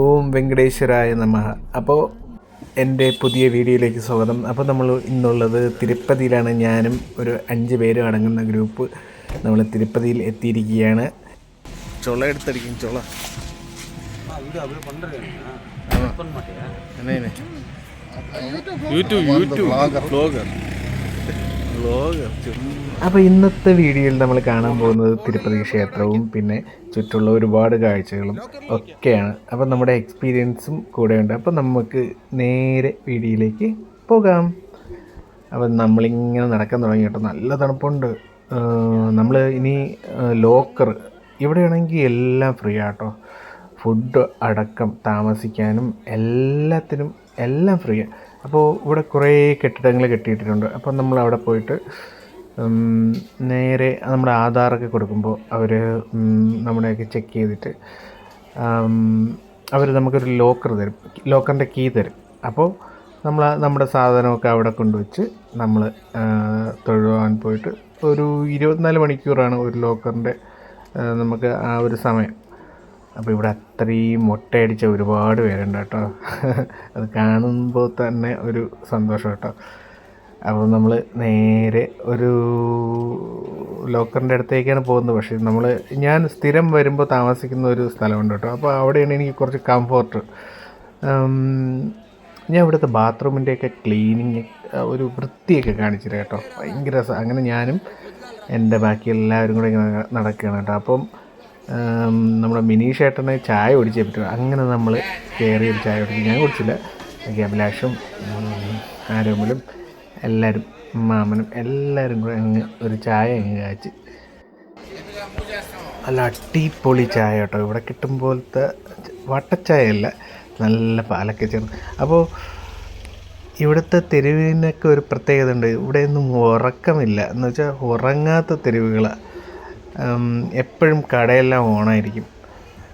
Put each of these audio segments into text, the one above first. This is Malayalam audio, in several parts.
ഓം വെങ്കടേശ്വരായ നമഃ. അപ്പോൾ എൻ്റെ പുതിയ വീഡിയോയിലേക്ക് സ്വാഗതം. അപ്പോൾ നമ്മൾ ഇന്നുള്ളത് തിരുപ്പതിയിലാണ്. ഞാനും ഒരു 5 പേരും അടങ്ങുന്ന ഗ്രൂപ്പ് നമ്മൾ തിരുപ്പതിയിൽ എത്തിയിരിക്കുകയാണ്. ചൊള എടുത്തടിക്കും ചൊള. YouTube vlogger. അപ്പോൾ ഇന്നത്തെ വീഡിയോയിൽ നമ്മൾ കാണാൻ പോകുന്നത് തിരുപ്പതി ക്ഷേത്രവും പിന്നെ ചുറ്റുള്ള ഒരുപാട് കാഴ്ചകളും ഒക്കെയാണ്. അപ്പോൾ നമ്മുടെ എക്സ്പീരിയൻസും കൂടെയുണ്ട്. അപ്പോൾ നമുക്ക് നേരെ വീഡിയോയിലേക്ക് പോകാം. അപ്പം നമ്മളിങ്ങനെ നടക്കാൻ തുടങ്ങി കേട്ടോ. നല്ല തണുപ്പുണ്ട്. നമ്മൾ ഇനി ലോക്കർ ഇവിടെയാണെങ്കിൽ എല്ലാം ഫ്രീ ആട്ടോ. ഫുഡ് അടക്കം താമസിക്കാനും എല്ലാത്തിനും എല്ലാം ഫ്രീ. അപ്പോൾ ഇവിടെ കുറേ കെട്ടിടങ്ങൾ കെട്ടിയിട്ടുണ്ട്. അപ്പം നമ്മൾ അവിടെ പോയിട്ട് നേരെ നമ്മുടെ ആധാറൊക്കെ കൊടുക്കുമ്പോൾ അവർ നമ്മുടെയൊക്കെ ചെക്ക് ചെയ്തിട്ട് അവർ നമുക്കൊരു ലോക്കർ തരും, ലോക്കറിൻ്റെ കീ തരും. അപ്പോൾ നമ്മുടെ സാധനമൊക്കെ അവിടെ കൊണ്ടുവച്ച് നമ്മൾ തൊഴുവാൻ പോയിട്ട് ഒരു 24 മണിക്കൂറാണ് ഒരു ലോക്കറിൻ്റെ നമുക്ക് ആ ഒരു സമയം. അപ്പോൾ ഇവിടെ അത്രയും മൊട്ടയടിച്ച ഒരുപാട് പേരുണ്ട് കേട്ടോ. അത് കാണുമ്പോൾ തന്നെ ഒരു സന്തോഷം കേട്ടോ. അപ്പോൾ നമ്മൾ നേരെ ഒരു ലോക്കറിൻ്റെ അടുത്തേക്കാണ് പോകുന്നത്. പക്ഷേ ഞാൻ സ്ഥിരം വരുമ്പോൾ താമസിക്കുന്ന ഒരു സ്ഥലമുണ്ട് കേട്ടോ. അപ്പോൾ അവിടെയാണ് എനിക്ക് കുറച്ച് കംഫോർട്ട്. ഞാൻ ഇവിടുത്തെ ബാത്റൂമിൻ്റെയൊക്കെ ക്ലീനിങ് ഒരു വൃത്തിയൊക്കെ കാണിച്ചിട്ട് കേട്ടോ. ഭയങ്കര രസം. അങ്ങനെ ഞാനും എൻ്റെ ബാക്കി എല്ലാവരും കൂടെ നടക്കുകയാണ് കേട്ടോ. അപ്പം നമ്മുടെ മിനീഷ് ചേട്ടനെ ചായ കുടിച്ചേ പറ്റും. അങ്ങനെ നമ്മൾ കയറി ഒരു ചായ കുടിക്കും. ഞാൻ കുടിച്ചില്ല. അഭിലാഷും ആരോമലും എല്ലാവരും മാമനും എല്ലാവരും കൂടെ ഒരു ചായ കാച്ചി. നല്ല അടിപൊളി ചായ കേട്ടോ. ഇവിടെ കിട്ടും പോലത്തെ വട്ടച്ചായയല്ല, നല്ല പാലൊക്കെ ചേർന്ന്. അപ്പോൾ ഇവിടുത്തെ തെരുവിനൊക്കെ ഒരു പ്രത്യേകത ഉണ്ട്. ഇവിടെയൊന്നും ഉറക്കമില്ല. എന്ന് വെച്ചാൽ ഉറങ്ങാത്ത തെരുവുകളാണ്. എപ്പോഴും കടയെല്ലാം ഓണായിരിക്കും.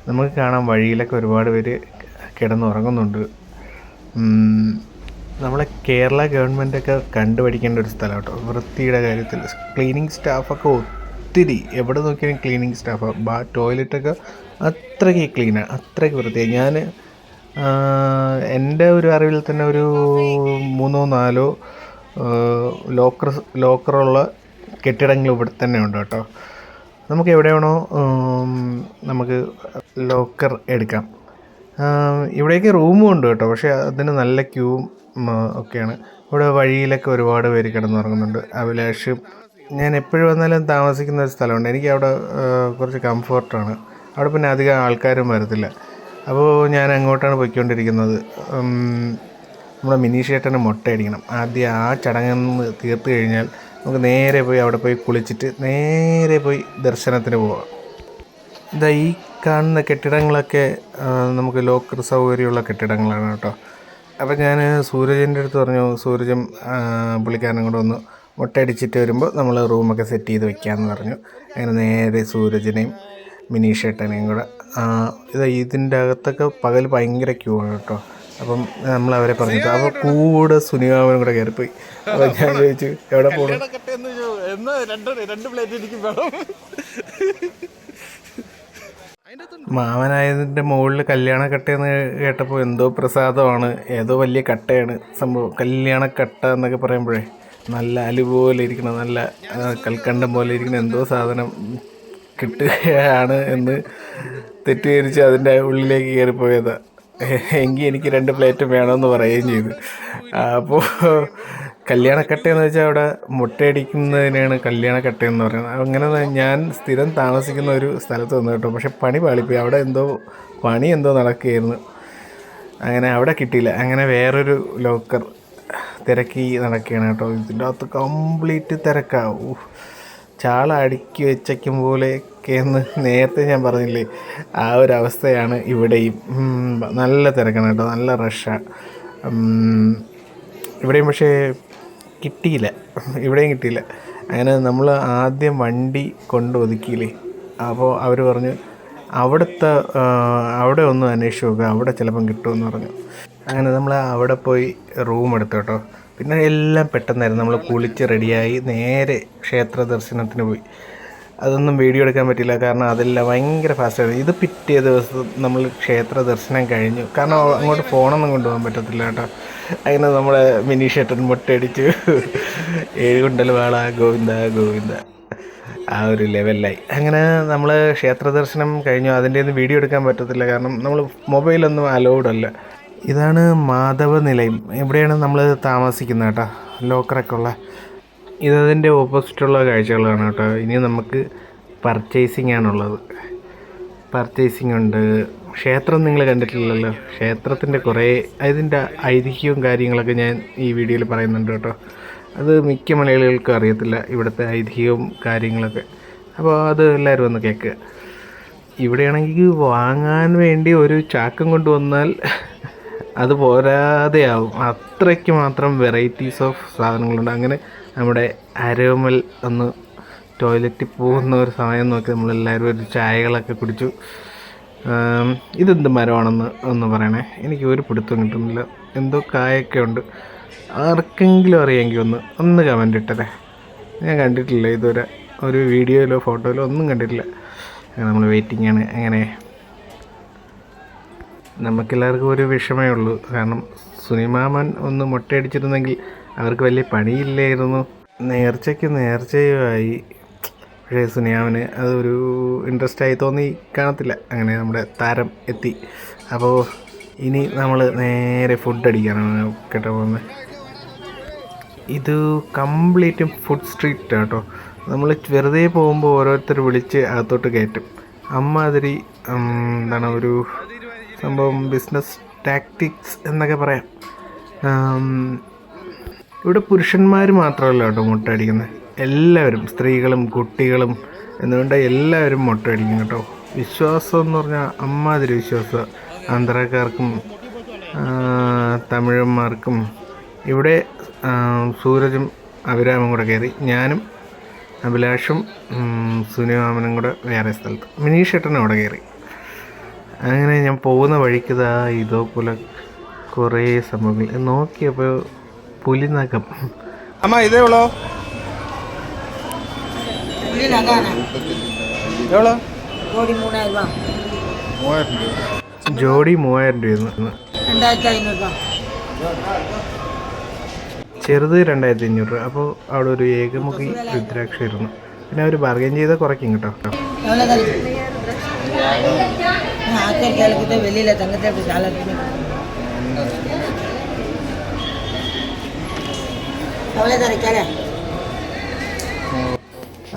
നമുക്ക് കാണാം വഴിയിലൊക്കെ ഒരുപാട് പേര് കിടന്നുറങ്ങുന്നുണ്ട്. നമ്മളെ കേരള ഗവൺമെൻറ്റൊക്കെ കണ്ടുപഠിക്കേണ്ട ഒരു സ്ഥലം കേട്ടോ. വൃത്തിയുടെ കാര്യത്തിൽ ക്ലീനിങ് സ്റ്റാഫൊക്കെ ഒത്തിരി, എവിടെ നോക്കിയാലും ക്ലീനിങ് സ്റ്റാഫാണ്. ടോയ്ലറ്റൊക്കെ അത്രയ്ക്ക് ക്ലീനാണ്, അത്രയ്ക്ക് വൃത്തിയാണ്. ഞാൻ എൻ്റെ ഒരു അറിവിൽ തന്നെ ഒരു 3-4 ലോക്കറുള്ള കെട്ടിടങ്ങൾ ഇവിടെ തന്നെ ഉണ്ട് കേട്ടോ. നമുക്ക് എവിടെ വേണോ നമുക്ക് ലോക്കർ എടുക്കാം. ഇവിടേക്ക് റൂമും ഉണ്ട് കേട്ടോ. പക്ഷേ അതിന് നല്ല ക്യൂവും ഒക്കെയാണ്. ഇവിടെ വഴിയിലൊക്കെ ഒരുപാട് പേര് കിടന്നുറങ്ങുന്നുണ്ട്. അഭിലാഷും ഞാൻ എപ്പോഴും വന്നാലും താമസിക്കുന്ന ഒരു സ്ഥലമുണ്ട്. എനിക്ക് അവിടെ കുറച്ച് കംഫർട്ടാണ്. അവിടെ പിന്നെ അധികം ആൾക്കാരും വരത്തില്ല. അപ്പോൾ ഞാൻ അങ്ങോട്ടാണ് പോയിക്കൊണ്ടിരിക്കുന്നത്. നമ്മുടെ മിനീഷ് ചേട്ടന് മുട്ടയടിക്കണം. ആദ്യം ആ ചടങ്ങ് തീർത്ത് കഴിഞ്ഞാൽ നമുക്ക് നേരെ പോയി അവിടെ പോയി കുളിച്ചിട്ട് നേരെ പോയി ദർശനത്തിന് പോവാം. ഇതാ ഈ കാണുന്ന കെട്ടിടങ്ങളൊക്കെ നമുക്ക് ലോക്കർ സൗകര്യമുള്ള കെട്ടിടങ്ങളാണ് കേട്ടോ. അപ്പോൾ ഞാൻ സൂരജിൻ്റെ അടുത്ത് പറഞ്ഞു, സൂരജും പുള്ളിക്കാരനും കൂടെ ഒന്ന് മുട്ടയടിച്ചിട്ട് വരുമ്പോൾ നമ്മൾ റൂമൊക്കെ സെറ്റ് ചെയ്ത് വെക്കാമെന്ന് പറഞ്ഞു. അങ്ങനെ നേരെ സൂരജിനെയും മിനീഷ് ചേട്ടനെയും കൂടെ ഇതിൻ്റെ അകത്തൊക്കെ പകൽ ഭയങ്കര ക്യൂ ആണ് കേട്ടോ. അപ്പം നമ്മൾ അവരെ പറഞ്ഞിട്ട് അപ്പോൾ കൂടെ സുനിമാമനും കൂടെ കയറിപ്പോയി. അപ്പോൾ ഞാൻ ചോദിച്ചു എവിടെ പോകണം. മാമനായതിൻ്റെ മുകളിൽ കല്യാണക്കട്ടയെന്ന് കേട്ടപ്പോൾ എന്തോ പ്രസാദമാണ്, ഏതോ വലിയ കട്ടയാണ് സംഭവം. കല്യാണക്കട്ട എന്നൊക്കെ പറയുമ്പോഴേ നല്ല അലുപോലെ ഇരിക്കണം, നല്ല കൽക്കണ്ടം പോലെ ഇരിക്കുന്ന എന്തോ സാധനം കിട്ടുകയാണ് എന്ന് തെറ്റിദ്ധരിച്ച് അതിൻ്റെ ഉള്ളിലേക്ക് കയറിപ്പോയതാണ്. എങ്കിൽ എനിക്ക് 2 പ്ലേറ്റും വേണമെന്ന് പറയുകയും ചെയ്തു. അപ്പോൾ കല്യാണക്കട്ടയെന്ന് വെച്ചാൽ അവിടെ മുട്ടയടിക്കുന്നതിനാണ് കല്യാണക്കട്ടയെന്ന് പറയുന്നത്. അങ്ങനെ ഞാൻ സ്ഥിരം താമസിക്കുന്ന ഒരു സ്ഥലത്ത് വന്നു കേട്ടോ. പക്ഷെ പണി പാളിപ്പോയി. അവിടെ പണി എന്തോ നടക്കുകയായിരുന്നു. അങ്ങനെ അവിടെ കിട്ടിയില്ല. അങ്ങനെ വേറൊരു ലോക്കർ തിരക്കി നടക്കുകയാണ് കേട്ടോ. ഇതിൻ്റെ അകത്ത് കംപ്ലീറ്റ് തിരക്കാവും. ചാള അടുക്കി വെച്ചയ്ക്കും പോലെയൊക്കെയെന്ന് നേരത്തെ ഞാൻ പറഞ്ഞില്ലേ, ആ ഒരു അവസ്ഥയാണ് ഇവിടെയും. നല്ല തിരക്കാണ് കേട്ടോ, നല്ല റഷാണ് ഇവിടെയും. പക്ഷേ ഇവിടെയും കിട്ടിയില്ല. അങ്ങനെ നമ്മൾ ആദ്യം വണ്ടി കൊണ്ട് ഒതുക്കിയില്ലേ. അപ്പോൾ അവർ പറഞ്ഞു അവിടെ ഒന്ന് അന്വേഷിച്ച് നോക്കുക, അവിടെ ചിലപ്പം കിട്ടുമെന്ന് പറഞ്ഞു. അങ്ങനെ നമ്മൾ അവിടെ പോയി റൂം എടുത്തു കേട്ടോ. പിന്നെ എല്ലാം പെട്ടെന്നായിരുന്നു. നമ്മൾ കുളിച്ച് റെഡിയായി നേരെ ക്ഷേത്ര ദർശനത്തിന് പോയി. അതൊന്നും വീഡിയോ എടുക്കാൻ പറ്റില്ല, കാരണം അതെല്ലാം ഭയങ്കര ഫാസ്റ്റാണ്. ഇത് പിറ്റേ ദിവസം നമ്മൾ ക്ഷേത്ര ദർശനം കഴിഞ്ഞു, കാരണം അങ്ങോട്ട് ഫോണൊന്നും കൊണ്ടുപോകാൻ പറ്റത്തില്ല കേട്ടോ. അങ്ങനെ നമ്മുടെ മിനി ഷട്ടൻ മുട്ടയടിച്ചു, ഏഴുകൊണ്ടൽ വാള ഗോവിന്ദ ഗോവിന്ദ, ആ ഒരു ലെവലിലായി. അങ്ങനെ നമ്മൾ ക്ഷേത്ര ദർശനം കഴിഞ്ഞു. അതിൻ്റെ ഒന്നും വീഡിയോ എടുക്കാൻ പറ്റത്തില്ല, കാരണം നമ്മൾ മൊബൈലൊന്നും അലൗഡ് അല്ല. ഇതാണ് മാധവ നിലയം, ഇവിടെയാണ് നമ്മൾ താമസിക്കുന്നത് കേട്ടോ, ലോക്കറൊക്കെ ഉള്ള. ഇതതിൻ്റെ ഓപ്പോസിറ്റുള്ള കാഴ്ചകളാണ് കേട്ടോ. ഇനി നമുക്ക് പർച്ചേസിങ് ആണുള്ളത്. പർച്ചേസിങ് ഉണ്ട്. ക്ഷേത്രം നിങ്ങൾ കണ്ടിട്ടില്ലല്ലോ. ക്ഷേത്രത്തിൻ്റെ കുറേ അതിൻ്റെ ഐതിഹ്യവും കാര്യങ്ങളൊക്കെ ഞാൻ ഈ വീഡിയോയിൽ പറയുന്നുണ്ട് കേട്ടോ. അത് മിക്ക മലയാളികൾക്കും അറിയത്തില്ല, ഇവിടുത്തെ ഐതിഹ്യവും കാര്യങ്ങളൊക്കെ. അപ്പോൾ അത് എല്ലാവരും ഒന്ന് കേൾക്കുക. ഇവിടെയാണെങ്കിൽ വാങ്ങാൻ വേണ്ടി ഒരു ചാക്കം കൊണ്ടുവന്നാൽ അത് പോരാതെയാവും, അത്രയ്ക്ക് മാത്രം വെറൈറ്റീസ് ഓഫ് സാധനങ്ങളുണ്ട്. അങ്ങനെ നമ്മുടെ അരോമൽ ഒന്ന് ടോയ്ലറ്റിൽ പോകുന്ന ഒരു സമയം നോക്കി നമ്മളെല്ലാവരും ഒരു ചായകളൊക്കെ കുടിച്ചു. ഇതെന്ത് മരമാണെന്ന് ഒന്ന് പറയണേ, എനിക്ക് ഒരു പിടുത്തം കിട്ടുന്നില്ല. എന്തോ കായൊക്കെ ഉണ്ട്. ആർക്കെങ്കിലും അറിയാമെങ്കിൽ ഒന്ന് കമൻ്റ് ഇട്ടതേ. ഞാൻ കണ്ടിട്ടില്ല ഇതുവരെ, ഒരു വീഡിയോയിലോ ഫോട്ടോയിലോ ഒന്നും കണ്ടിട്ടില്ല. നമ്മൾ വെയിറ്റിംഗ് ആണ്. അങ്ങനെ നമുക്കെല്ലാവർക്കും ഒരു വിഷമേ ഉള്ളൂ, കാരണം സുനിമാമൻ ഒന്ന് മുട്ടയടിച്ചിരുന്നെങ്കിൽ അവർക്ക് വലിയ പണിയില്ലായിരുന്നു. നേർച്ചയുമായി. പക്ഷേ സുനിയാമന് അതൊരു ഇൻട്രസ്റ്റായി തോന്നി കാണത്തില്ല. അങ്ങനെ നമ്മുടെ താരം എത്തി. അപ്പോൾ ഇനി നമ്മൾ നേരെ ഫുഡ് അടിക്കാനാണ് കേട്ടോ പോകുന്നത്. ഇത് കംപ്ലീറ്റും ഫുഡ് സ്ട്രീറ്റ് കേട്ടോ. നമ്മൾ വെറുതെ പോകുമ്പോൾ ഓരോരുത്തർ വിളിച്ച് അകത്തോട്ട് കയറ്റും. അമ്മാതിരി എന്താണ് ഒരു സംഭവം, ബിസിനസ് ടാക്ടിക്സ് എന്നൊക്കെ പറയാം. ഇവിടെ പുരുഷന്മാർ മാത്രമല്ല കേട്ടോ മുട്ട അടിക്കുന്നത്, എല്ലാവരും, സ്ത്രീകളും കുട്ടികളും എന്നുകൊണ്ട് എല്ലാവരും മുട്ട അടിക്കും കേട്ടോ. വിശ്വാസം എന്ന് പറഞ്ഞാൽ അമ്മാതിരി വിശ്വാസം. ആന്ധ്രാക്കാർക്കും തമിഴന്മാർക്കും. ഇവിടെ സൂരജും അഭിരാമും കൂടെ കയറി, ഞാനും അഭിലാഷും സുനിമാമനും കൂടെ വേറെ സ്ഥലത്ത്, മിനി ഷട്ടനും അവിടെ കയറി. അങ്ങനെ ഞാൻ പോകുന്ന വഴിക്കതാ ഇതേപോലെ കുറേ സംഭവങ്ങൾ നോക്കിയപ്പോൾ പുലിനകം. അമ്മ ഇതേ ഉള്ളോ? ജോഡി 3000 രൂപ, ചെറുത് 2500 രൂപ. അപ്പോൾ അവിടെ ഒരു ഏകമുഖി രുദ്രാക്ഷ ഇരുന്നു. പിന്നെ അവർ ബാർഗൈൻ ചെയ്താൽ കുറയ്ക്കും കേട്ടോ.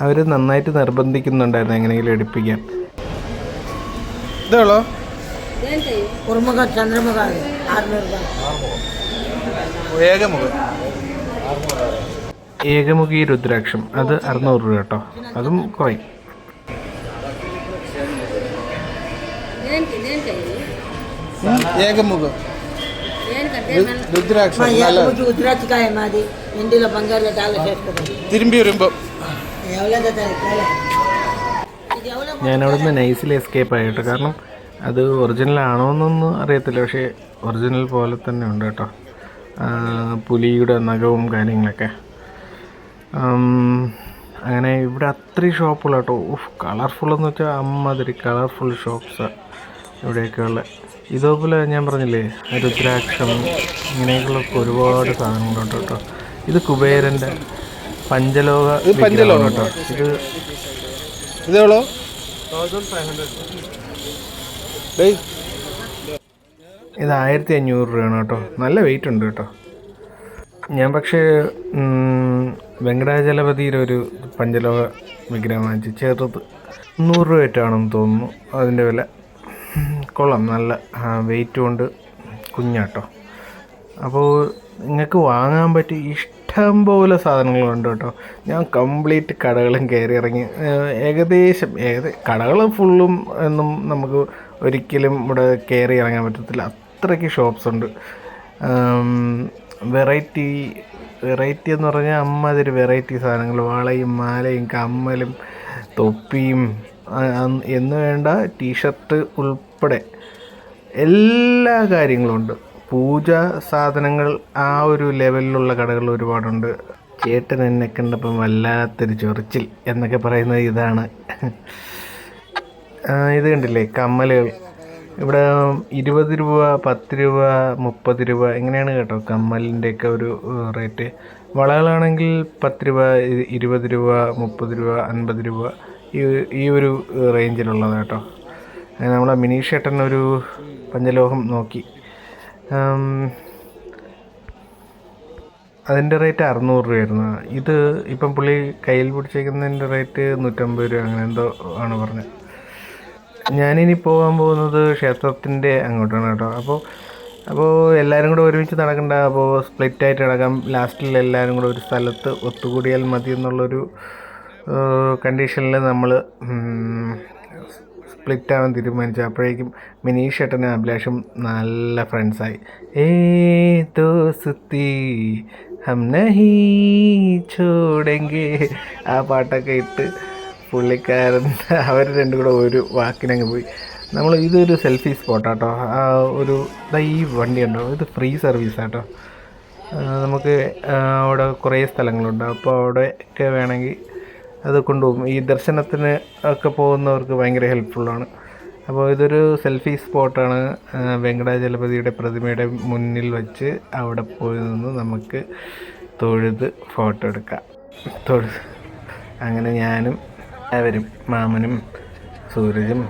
അവർ നന്നായിട്ട് നിർബന്ധിക്കുന്നുണ്ടായിരുന്നു എങ്ങനെയെങ്കിലും എടുപ്പിക്കാൻ. ഇതേളോ ഏകമുഖി രുദ്രാക്ഷം, അത് 600 രൂപ കേട്ടോ. അതും കുറയും. തിരുമ്പി വരുമ്പോ ഞാനവിടെ നിന്ന് നൈസിൽ എസ്കേപ്പ് ആയി കേട്ടോ. കാരണം അത് ഒറിജിനൽ ആണോ എന്നൊന്നും അറിയത്തില്ല, പക്ഷേ ഒറിജിനൽ പോലെ തന്നെ ഉണ്ട് കേട്ടോ. പുലിയുടെ നഖവും കാര്യങ്ങളൊക്കെ. അങ്ങനെ ഇവിടെ അത്രയും ഷോപ്പുകൾ കേട്ടോ. കളർഫുള്ളെന്ന് വെച്ചാൽ അമ്മാതിരി കളർഫുൾ ഷോപ്പ്സാണ് ഇവിടെയൊക്കെ ഉള്ളത്. ഇതേപോലെ ഞാൻ പറഞ്ഞില്ലേ രുദ്രാക്ഷം, ഇങ്ങനെയൊക്കെയുള്ള ഒരുപാട് സാധനങ്ങളുണ്ട് കേട്ടോ. ഇത് കുബേരൻ്റെ പഞ്ചലോക കേട്ടോ. ഇതേളോ 1500. ഇത് 1500 രൂപയാണ് കേട്ടോ. നല്ല വെയിറ്റ് ഉണ്ട് കേട്ടോ. ഞാൻ പക്ഷേ വെങ്കടാചലപതിയുടെ ഒരു പഞ്ചലോക വിഗ്രഹം വാങ്ങിച്ച്, ചെറുത് 100 രൂപയായിട്ടാണെന്ന് തോന്നുന്നു അതിൻ്റെ വില. കൊള്ളാം, നല്ല വെയിറ്റും ഉണ്ട്, കുഞ്ഞാട്ടോ. അപ്പോൾ നിങ്ങൾക്ക് വാങ്ങാൻ പറ്റി ഇഷ്ടം പോലെ സാധനങ്ങളുണ്ട് കേട്ടോ. ഞാൻ കംപ്ലീറ്റ് കടകളും കയറി ഇറങ്ങി. ഏകദേശം കടകൾ ഫുള്ളും എന്നും നമുക്ക് ഒരിക്കലും ഇവിടെ കയറി ഇറങ്ങാൻ പറ്റത്തില്ല, അത്രയ്ക്ക് ഷോപ്സ് ഉണ്ട്. വെറൈറ്റി എന്ന് പറഞ്ഞാൽ അമ്മാതിരി വെറൈറ്റി സാധനങ്ങൾ, വളയും മാലയും കമ്മലും തൊപ്പിയും എന്ന് വേണ്ട ടീഷർട്ട് ഉൾപ്പെടെ എല്ലാ കാര്യങ്ങളും ഉണ്ട്. പൂജ സാധനങ്ങൾ ആ ഒരു ലെവലിലുള്ള കടകൾ ഒരുപാടുണ്ട്. ചേട്ടൻ എന്നെ കണ്ടപ്പം വല്ലാത്തൊരു ചൊറിച്ചിൽ എന്നൊക്കെ പറയുന്നത് ഇതാണ്. ഇത് കണ്ടില്ലേ കമ്മലുകൾ. ഇവിടെ 20 രൂപ, 10 രൂപ, 30 രൂപ ഇങ്ങനെയാണ് കേട്ടോ കമ്മലിൻ്റെയൊക്കെ ഒരു റേറ്റ്. വളകളാണെങ്കിൽ 10 രൂപ, 20 രൂപ, 30 രൂപ, 50 രൂപ ഈ ഈ ഒരു റേഞ്ചിലുള്ളത് കേട്ടോ. നമ്മളെ മിനീഷ് ചേട്ടൻ ഒരു പഞ്ചലോഹം നോക്കി. അതിൻ്റെ റേറ്റ് 600 രൂപയായിരുന്നു. ഇത് ഇപ്പം പുള്ളി കയ്യിൽ പിടിച്ചേക്കുന്നതിൻ്റെ റേറ്റ് 150 രൂപ അങ്ങനെ എന്തോ ആണ് പറഞ്ഞത്. ഞാനിനി പോകാൻ പോകുന്നത് ക്ഷേത്രത്തിൻ്റെ അങ്ങോട്ടാണ് കേട്ടോ. അപ്പോൾ എല്ലാവരും കൂടെ ഒരുമിച്ച് നടക്കണ്ട, അപ്പോൾ സ്പ്ലിറ്റായിട്ട് നടക്കാം. ലാസ്റ്റിൽ എല്ലാവരും കൂടെ ഒരു സ്ഥലത്ത് ഒത്തുകൂടിയാൽ മതി എന്നുള്ളൊരു കണ്ടീഷനിൽ നമ്മൾ സ്പ്ലിറ്റാവാൻ തീരുമാനിച്ചു. അപ്പോഴേക്കും മിനീഷ് ചേട്ടനും അഭിലാഷും നല്ല ഫ്രണ്ട്സായി. ദോസ്തി ഹം നഹീ ഛോഡെങ്കെ ആ പാട്ടൊക്കെ ഇട്ട് പുള്ളിക്കാരൻ അവർ രണ്ടും കൂടെ ഒരു വാക്കിനങ്ങ് പോയി. ഇതൊരു സെൽഫി സ്പോട്ടാട്ടോ. ഒരു ഈ വണ്ടി ഉണ്ടോ, ഇത് ഫ്രീ സർവീസാട്ടോ. നമുക്ക് അവിടെ കുറേ സ്ഥലങ്ങളുണ്ട്. അപ്പോൾ അവിടെയൊക്കെ വേണമെങ്കിൽ അത് കൊണ്ടുപോകും. ഈ ദർശനത്തിന് ഒക്കെ പോകുന്നവർക്ക് ഭയങ്കര ഹെൽപ്ഫുള്ളാണ്. അപ്പോൾ ഇതൊരു സെൽഫി സ്പോട്ടാണ്. വെങ്കടാചലപതിയുടെ പ്രതിമയുടെ മുന്നിൽ വച്ച് അവിടെ പോയി നിന്ന് നമുക്ക് തൊഴുത് ഫോട്ടോ എടുക്കാം. അങ്ങനെ ഞാനും എല്ലാവരും, മാമനും സൂരജും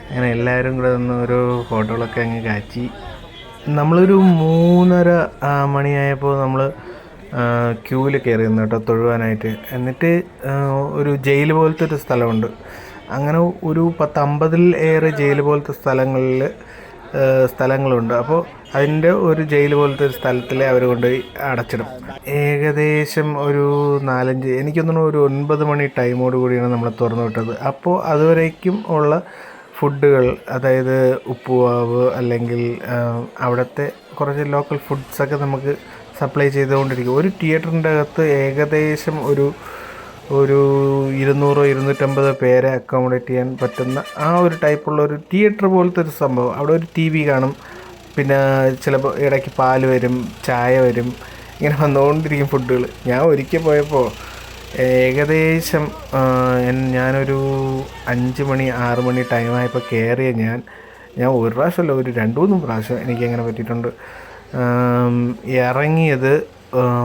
അങ്ങനെ എല്ലാവരും കൂടെ നിന്ന് ഓരോ ഫോട്ടോകളൊക്കെ അങ്ങ് കാച്ചി. നമ്മളൊരു 3:30 മണിയായപ്പോൾ നമ്മൾ ക്യൂവിൽ കയറി നിന്ന് കേട്ടോ തൊഴുവാനായിട്ട്. എന്നിട്ട് ഒരു ജയിൽ പോലത്തെ ഒരു സ്ഥലമുണ്ട്. അങ്ങനെ ഒരു 10-50 ഏറെ ജയിൽ പോലത്തെ സ്ഥലങ്ങളുണ്ട്. അപ്പോൾ അതിൻ്റെ ഒരു ജയിൽ പോലത്തെ ഒരു സ്ഥലത്തിൽ അവർ കൊണ്ടുപോയി അടച്ചിടും. ഏകദേശം ഒരു 4-5 എനിക്കൊന്നും ഒരു 9 മണി ടൈമോട് കൂടിയാണ് നമ്മൾ തുറന്നു വിട്ടത്. അപ്പോൾ അതുവരേക്കും ഉള്ള ഫുഡുകൾ, അതായത് ഉപ്പുമാവ് അല്ലെങ്കിൽ അവിടുത്തെ കുറച്ച് ലോക്കൽ ഫുഡ്സൊക്കെ നമുക്ക് സപ്ലൈ ചെയ്തുകൊണ്ടിരിക്കും. ഒരു തിയേറ്ററിൻ്റെ അകത്ത് ഏകദേശം ഒരു 200-250 പേരെ അക്കോമഡേറ്റ് ചെയ്യാൻ പറ്റുന്ന ആ ഒരു ടൈപ്പുള്ള ഒരു തിയേറ്റർ പോലത്തെ ഒരു സംഭവം. അവിടെ ഒരു TV കാണും, പിന്നെ ചിലപ്പോൾ ഇടയ്ക്ക് പാൽ വരും, ചായ വരും, ഇങ്ങനെ വന്നുകൊണ്ടിരിക്കും ഫുഡുകൾ. ഞാൻ ഒരിക്കൽ പോയപ്പോൾ ഏകദേശം ഞാനൊരു 5 മണി 6 മണി ടൈമായപ്പോൾ കയറിയ ഞാൻ ഒരു പ്രാവശ്യമല്ല, ഒരു 2-3 പ്രാവശ്യം എനിക്കങ്ങനെ പറ്റിയിട്ടുണ്ട്. ഇറങ്ങിയത്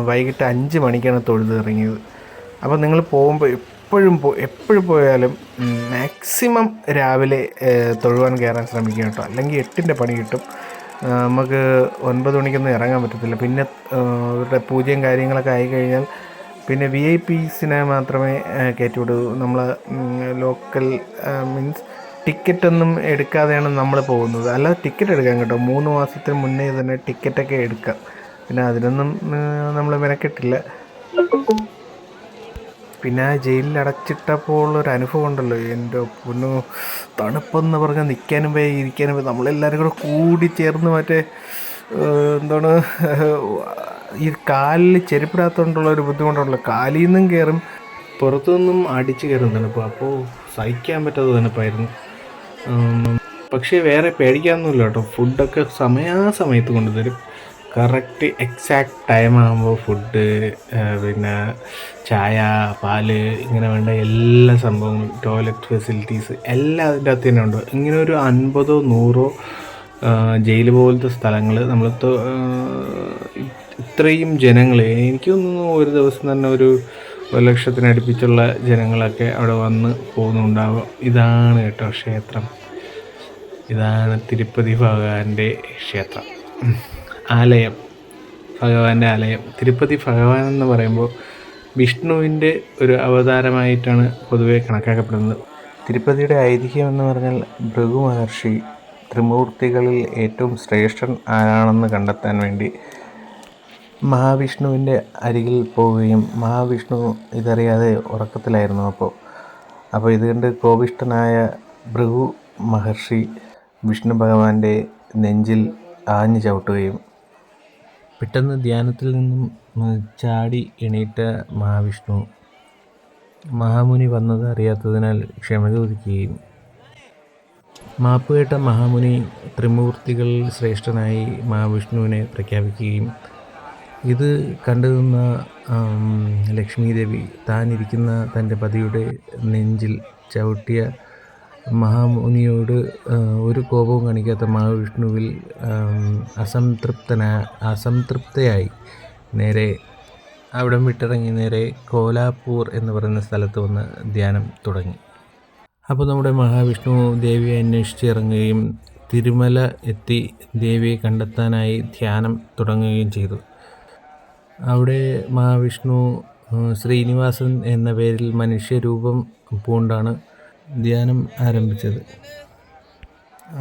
വൈകിട്ട് 5 മണിക്കാണ് തൊഴുത് ഇറങ്ങിയത്. അപ്പോൾ നിങ്ങൾ പോകുമ്പോൾ എപ്പോഴും പോയാലും മാക്സിമം രാവിലെ തൊഴുവാൻ കയറാൻ ശ്രമിക്കുക കേട്ടോ. അല്ലെങ്കിൽ 8ൻ്റെ പണി കിട്ടും. നമുക്ക് 9 മണിക്കൊന്നും ഇറങ്ങാൻ പറ്റത്തില്ല. പിന്നെ അവരുടെ പൂജയും കാര്യങ്ങളൊക്കെ ആയിക്കഴിഞ്ഞാൽ പിന്നെ VIPസിനെ മാത്രമേ കയറ്റിവിടൂ. നമ്മൾ ലോക്കൽ മീൻസ് ടിക്കറ്റൊന്നും എടുക്കാതെയാണ് നമ്മൾ പോകുന്നത്. അല്ലാതെ ടിക്കറ്റ് എടുക്കാം കേട്ടോ. 3 മാസത്തിന് മുന്നേ തന്നെ ടിക്കറ്റൊക്കെ എടുക്കാം. പിന്നെ അതിനൊന്നും നമ്മൾ മെനക്കെട്ടില്ല. പിന്നെ ആ ജയിലിൽ അടച്ചിട്ടപ്പോൾ ഉള്ളൊരു അനുഭവം ഉണ്ടല്ലോ, എൻ്റെ പൊന്നു, തണുപ്പെന്ന് പറഞ്ഞാൽ നിൽക്കാനും പോയി ഇരിക്കാനും പോയി. നമ്മളെല്ലാവരും കൂടെ കൂടി ചേർന്ന് മറ്റേ എന്താണ് ഈ കാലിൽ ചെരുപ്പിടാത്തതുകൊണ്ടുള്ള ഒരു ബുദ്ധിമുട്ടുണ്ടല്ലോ. കാലിൽ നിന്നും കയറും, പുറത്തു നിന്നും അടിച്ച് കയറും തണുപ്പ്. അപ്പോൾ സഹിക്കാൻ പറ്റാത്ത തണുപ്പായിരുന്നു. പക്ഷേ വേറെ പേടിക്കാനൊന്നുമില്ല കേട്ടോ. ഫുഡൊക്കെ സമയാസമയത്ത് കൊണ്ടുതരും. കറക്റ്റ് എക്സാക്റ്റ് ടൈം ആകുമ്പോൾ ഫുഡ്, പിന്നെ ചായ, പാല്, ഇങ്ങനെ വേണ്ട എല്ലാ സംഭവങ്ങളും, ടോയ്ലറ്റ് ഫെസിലിറ്റീസ് എല്ലാം അതിൻ്റെ അകത്ത് തന്നെ ഉണ്ട്. ഇങ്ങനെ ഒരു 50-100 ജയിൽ പോലത്തെ സ്ഥലങ്ങൾ നമ്മൾ ഇത്രയും ജനങ്ങൾ, എനിക്ക് തോന്നുന്നു ഒരു ദിവസം തന്നെ ഒരു 1,00,000 അടുപ്പിച്ചുള്ള ജനങ്ങളൊക്കെ അവിടെ വന്ന് പോകുന്നുണ്ടാവും. ഇതാണ് കേട്ടോ ക്ഷേത്രം. ഇതാണ് തിരുപ്പതി ഭഗവാന്റെ ക്ഷേത്രം, ആലയം, ഭഗവാന്റെ ആലയം. തിരുപ്പതി ഭഗവാൻ എന്ന് പറയുമ്പോൾ വിഷ്ണുവിൻ്റെ ഒരു അവതാരമായിട്ടാണ് പൊതുവെ കണക്കാക്കപ്പെടുന്നത്. തിരുപ്പതിയുടെ ഐതിഹ്യം എന്ന് പറഞ്ഞാൽ ഭൃഗു മഹർഷി ത്രിമൂർത്തികളിൽ ഏറ്റവും ശ്രേഷ്ഠൻ ആരാണെന്ന് കണ്ടെത്താൻ വേണ്ടി മഹാവിഷ്ണുവിൻ്റെ അരികിൽ പോവുകയും മഹാവിഷ്ണു ഇതറിയാതെ ഉറക്കത്തിലായിരുന്നു. അപ്പോൾ ഇത് കണ്ട് കോപിഷ്ഠനായ ഭൃഗു മഹർഷി വിഷ്ണു ഭഗവാന്റെ നെഞ്ചിൽ ആഞ്ഞു ചവിട്ടുകയും പെട്ടെന്ന് ധ്യാനത്തിൽ നിന്നും ചാടി എണീറ്റ മഹാവിഷ്ണു മഹാമുനി വന്നത് അറിയാത്തതിനാൽ ക്ഷമ ചോദിക്കുകയും മാപ്പ് കേട്ട മഹാമുനി ത്രിമൂർത്തികളിൽ ശ്രേഷ്ഠനായി മഹാവിഷ്ണുവിനെ പ്രഖ്യാപിക്കുകയും ഇത് കണ്ടു നിന്ന ലക്ഷ്മി ദേവി താനിരിക്കുന്ന തൻ്റെ പതിയുടെ നെഞ്ചിൽ ചവിട്ടിയ മഹാമുനിയോട് ഒരു കോപവും കാണിക്കാത്ത മഹാവിഷ്ണുവിൽ അസംതൃപ്തയായി നേരെ അവിടം വിട്ടിറങ്ങി നേരെ കോലാപ്പൂർ എന്ന് പറയുന്ന സ്ഥലത്ത് വന്ന് ധ്യാനം തുടങ്ങി. അപ്പോൾ നമ്മുടെ മഹാവിഷ്ണു ദേവിയെ അന്വേഷിച്ച് ഇറങ്ങുകയും തിരുമല എത്തി ദേവിയെ കണ്ടെത്താനായി ധ്യാനം തുടങ്ങുകയും ചെയ്തു. അവിടെ മഹാവിഷ്ണു ശ്രീനിവാസൻ എന്ന പേരിൽ മനുഷ്യരൂപം പൂണ്ടാണ് ധ്യാനം ആരംഭിച്ചത്.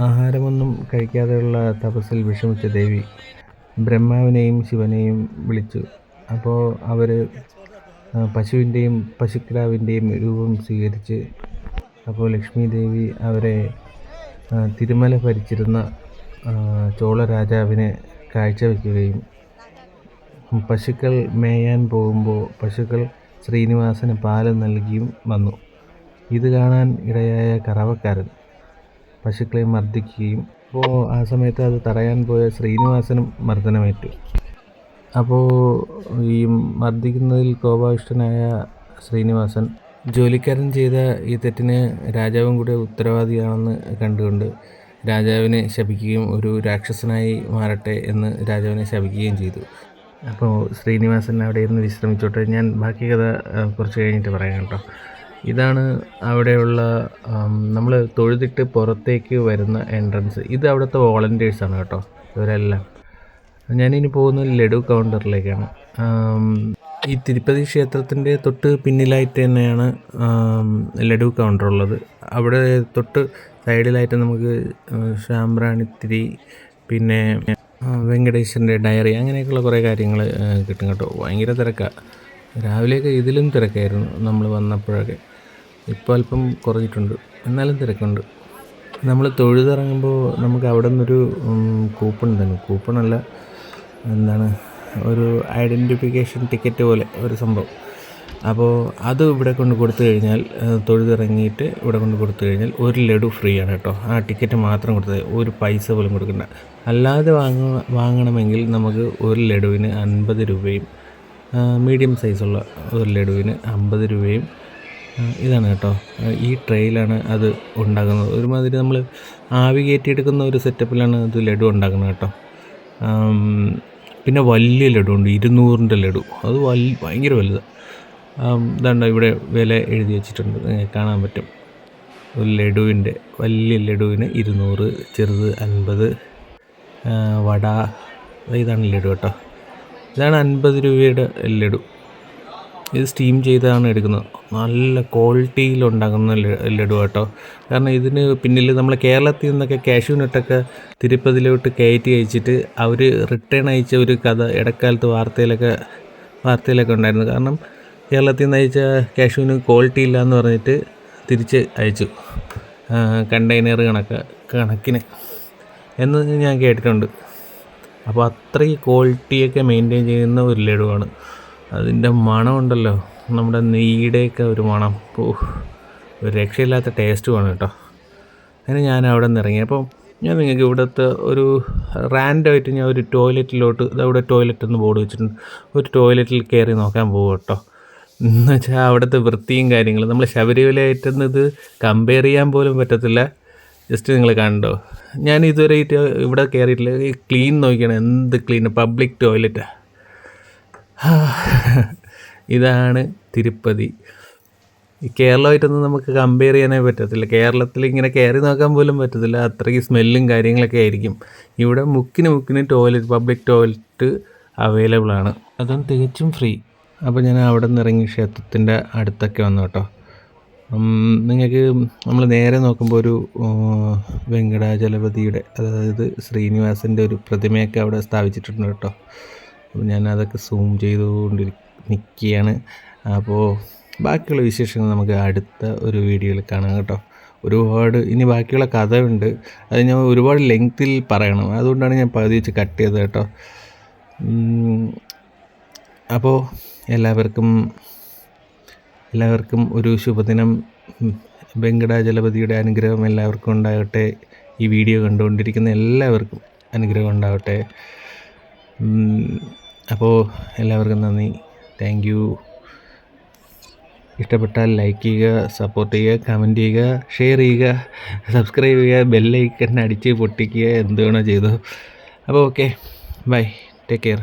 ആഹാരമൊന്നും കഴിക്കാതെയുള്ള തപസ്സിൽ വിഷമിച്ച ദേവി ബ്രഹ്മാവിനെയും ശിവനെയും വിളിച്ചു. അപ്പോൾ അവർ പശുവിൻ്റെയും പശുക്കിടാവിൻ്റെയും രൂപം സ്വീകരിച്ച് അപ്പോൾ ലക്ഷ്മി ദേവി അവരെ തിരുമല ഭരിച്ചിരുന്ന ചോള രാജാവിനെ കാഴ്ചവെക്കുകയും പശുക്കൾ മേയാൻ പോകുമ്പോൾ പശുക്കൾ ശ്രീനിവാസന് പാല് നൽകിയും വന്നു. ഇത് കാണാൻ ഇടയായ കറവക്കാരൻ പശുക്കളെ മർദ്ദിക്കുകയും അപ്പോൾ ആ സമയത്ത് അത് തടയാൻ പോയ ശ്രീനിവാസനും മർദ്ദനമേറ്റു. അപ്പോൾ ഈ മർദ്ദിക്കുന്നതിൽ കോപാവിഷ്ടനായ ശ്രീനിവാസൻ ജോലിക്കാരൻ ചെയ്ത ഈ തെറ്റിന് രാജാവും കൂടെ ഉത്തരവാദിയാണെന്ന് കണ്ടുകൊണ്ട് രാജാവിനെ ശപിക്കുകയും ഒരു രാക്ഷസനായി മാറട്ടെ എന്ന് രാജാവിനെ ശപിക്കുകയും ചെയ്തു. അപ്പോൾ ശ്രീനിവാസൻ അവിടെ ഇരുന്ന് വിശ്രമിച്ചോട്ടെ, ഞാൻ ബാക്കി കഥ കുറച്ച് കഴിഞ്ഞിട്ട് പറയാം കേട്ടോ. ഇതാണ് അവിടെയുള്ള നമ്മൾ തൊഴുതിട്ട് പുറത്തേക്ക് വരുന്ന എൻട്രൻസ്. ഇത് അവിടുത്തെ വോളണ്ടിയേഴ്സാണ് കേട്ടോ ഇവരെല്ലാം. ഞാനിനി പോകുന്നത് ലഡു കൗണ്ടറിലേക്കാണ്. ഈ തിരുപ്പതി ക്ഷേത്രത്തിൻ്റെ തൊട്ട് പിന്നിലായിട്ട് തന്നെയാണ് ലഡു കൗണ്ടർ ഉള്ളത്. അവിടെ തൊട്ട് സൈഡിലായിട്ട് നമുക്ക് സാമ്പ്രാണിത്തിരി, പിന്നെ വെങ്കടേശ്വരൻ്റെ ഡയറി, അങ്ങനെയൊക്കെയുള്ള കുറേ കാര്യങ്ങൾ കിട്ടും കേട്ടോ. ഭയങ്കര തിരക്കാണ്. രാവിലെയൊക്കെ ഇതിലും തിരക്കായിരുന്നു നമ്മൾ വന്നപ്പോഴൊക്കെ. ഇപ്പോൾ അല്പം കുറഞ്ഞിട്ടുണ്ട്, എന്നാലും തിരക്കുണ്ട്. നമ്മൾ തൊഴുതിറങ്ങുമ്പോൾ നമുക്ക് അവിടെ നിന്നൊരു കൂപ്പൺ തന്നു. കൂപ്പണല്ല, എന്താണ്, ഒരു ഐഡൻറ്റിഫിക്കേഷൻ ടിക്കറ്റ് പോലെ ഒരു സംഭവം. അപ്പോൾ അത് ഇവിടെ കൊണ്ട് കൊടുത്തു കഴിഞ്ഞാൽ, തൊഴുതിറങ്ങിയിട്ട് ഇവിടെ കൊണ്ട് കൊടുത്തു കഴിഞ്ഞാൽ ഒരു ലഡു ഫ്രീ ആണ് കേട്ടോ. ആ ടിക്കറ്റ് മാത്രം കൊടുത്താൽ ഒരു പൈസ പോലും കൊടുക്കണ്ട. അല്ലാതെ വാങ്ങണമെങ്കിൽ നമുക്ക് ഒരു ലഡുവിന് 50 രൂപയും, മീഡിയം സൈസുള്ള ഒരു ലഡുവിന് 50 രൂപയും. ഇതാണ് കേട്ടോ, ഈ ട്രെയിലാണ് അത് ഉണ്ടാക്കുന്നത്. ഒരുമാതിരി നമ്മൾ ആവി കയറ്റിയെടുക്കുന്ന ഒരു സെറ്റപ്പിലാണ് ഇത് ലഡു ഉണ്ടാക്കുന്നത് കേട്ടോ. പിന്നെ വലിയ ലഡു ഉണ്ട്, 200-ൻ്റെ ലഡു. അത് ഭയങ്കര വലുതാണ്. ഇതാണ്ടോ ഇവിടെ വില എഴുതി വെച്ചിട്ടുണ്ട്, കാണാൻ പറ്റും. ഒരു ലഡുവിൻ്റെ, വലിയ ലഡുവിന് 200, ചെറുത് 50. വട, ഇതാണ് ലഡു കേട്ടോ. ഇതാണ് 50 രൂപയുടെ ലഡു. ഇത് സ്റ്റീം ചെയ്താണ് എടുക്കുന്നത്. നല്ല ക്വാളിറ്റിയിലുണ്ടാകുന്ന ലഡു കേട്ടോ. കാരണം ഇതിന് പിന്നിൽ നമ്മൾ കേരളത്തിൽ നിന്നൊക്കെ കാഷ്യൂ നട്ടൊക്കെ തിരുപ്പതിയിലോട്ട് കയറ്റി അയച്ചിട്ട് അവർ റിട്ടേൺ അയച്ച ഒരു കഥ ഇടക്കാലത്ത് വാർത്തയിലൊക്കെ ഉണ്ടായിരുന്നു. കാരണം കേരളത്തിൽ നിന്ന് അയച്ച കാഷ്യൂവിന് ക്വാളിറ്റി ഇല്ല എന്ന് പറഞ്ഞിട്ട് തിരിച്ച് അയച്ചു, കണ്ടെയ്നർ കണക്കിന് എന്ന് ഞാൻ കേട്ടിട്ടുണ്ട്. അപ്പോൾ അത്രയും ക്വാളിറ്റിയൊക്കെ മെയിൻറ്റെയിൻ ചെയ്യുന്ന ഒരു ലഡുവാണ്. അതിൻ്റെ മണമുണ്ടല്ലോ, നമ്മുടെ നെയ്യുടെയൊക്കെ ഒരു മണം, ഒരു രക്ഷയില്ലാത്ത ടേസ്റ്റുമാണ് കേട്ടോ. അങ്ങനെ ഞാൻ അവിടെ നിന്ന് ഇറങ്ങി. അപ്പം ഞാൻ നിങ്ങൾക്ക് ഇവിടുത്തെ ഒരു റാൻഡമായിട്ട് ഞാൻ ഒരു ടോയ്ലറ്റിലോട്ട്, ഇതവിടെ ടോയ്ലറ്റ് എന്ന് ബോർഡ് വെച്ചിട്ടുണ്ട്, ഒരു ടോയ്ലറ്റിൽ കയറി നോക്കാൻ പോകും കേട്ടോ. എന്ന് വെച്ചാൽ അവിടുത്തെ വൃത്തിയും കാര്യങ്ങളും നമ്മൾ ശബരിമലയായിട്ടൊന്നും ഇത് കമ്പയർ ചെയ്യാൻ പോലും പറ്റത്തില്ല. ജസ്റ്റ് നിങ്ങൾ കണ്ടോ, ഞാൻ ഇതുവരെ ഇവിടെ കയറിയിട്ടില്ല. ഈ ക്ലീൻ നോക്കിയാണ്, എന്ത് ക്ലീൻ, പബ്ലിക് ടോയ്ലറ്റാണ്. ഇതാണ് തിരുപ്പതി. ഈ കേരളമായിട്ടൊന്നും നമുക്ക് കമ്പയർ ചെയ്യാനേ പറ്റത്തില്ല. കേരളത്തിൽ ഇങ്ങനെ കയറി നോക്കാൻ പോലും പറ്റത്തില്ല, അത്രയ്ക്ക് സ്മെല്ലും കാര്യങ്ങളൊക്കെ ആയിരിക്കും. ഇവിടെ മുക്കിന് ടോയ്ലറ്റ്, പബ്ലിക് ടോയ്ലറ്റ് അവൈലബിൾ ആണ്, അതും തികച്ചും ഫ്രീ. അപ്പോൾ ഞാൻ അവിടെ നിന്ന് ഇറങ്ങി ക്ഷേത്രത്തിൻ്റെ അടുത്തൊക്കെ വന്നു കേട്ടോ. നിങ്ങൾക്ക് നമ്മൾ നേരെ നോക്കുമ്പോൾ ഒരു വെങ്കടാചലപതിയുടെ, അതായത് ശ്രീനിവാസൻ്റെ ഒരു പ്രതിമയൊക്കെ അവിടെ സ്ഥാപിച്ചിട്ടുണ്ട് കേട്ടോ. അപ്പോൾ ഞാൻ അതൊക്കെ സൂം ചെയ്തുകൊണ്ട് നിൽക്കുകയാണ്. അപ്പോൾ ബാക്കിയുള്ള വിശേഷങ്ങൾ നമുക്ക് അടുത്ത ഒരു വീഡിയോയിൽ കാണാം കേട്ടോ. ഇനി ബാക്കിയുള്ള കഥയുണ്ട്, അത് ഞാൻ ഒരുപാട് ലെങ്ത്തിൽ പറയണം, അതുകൊണ്ടാണ് ഞാൻ പകുതി വെച്ച് കട്ട് ചെയ്തത് കേട്ടോ. അപ്പോൾ എല്ലാവർക്കും ഒരു ശുഭദിനം. വെങ്കടാചലപതിയുടെ അനുഗ്രഹം എല്ലാവർക്കും ഉണ്ടാകട്ടെ. ഈ വീഡിയോ കണ്ടുകൊണ്ടിരിക്കുന്ന എല്ലാവർക്കും അനുഗ്രഹം ഉണ്ടാകട്ടെ. അപ്പോൾ എല്ലാവർക്കും നന്ദി. Thank you. ഇഷ്ടപ്പെട്ടാൽ ലൈക്ക് ചെയ്യുക, സപ്പോർട്ട് ചെയ്യുക, കമൻറ്റ് ചെയ്യുക, ഷെയർ ചെയ്യുക, സബ്സ്ക്രൈബ് ചെയ്യുക, ബെല്ലൈക്കൺ അടിച്ച് പൊട്ടിക്കുക, എന്ത് വേണോ ചെയ്തോ. അപ്പോൾ ഓക്കെ, ബൈ, ടേക്ക് കെയർ.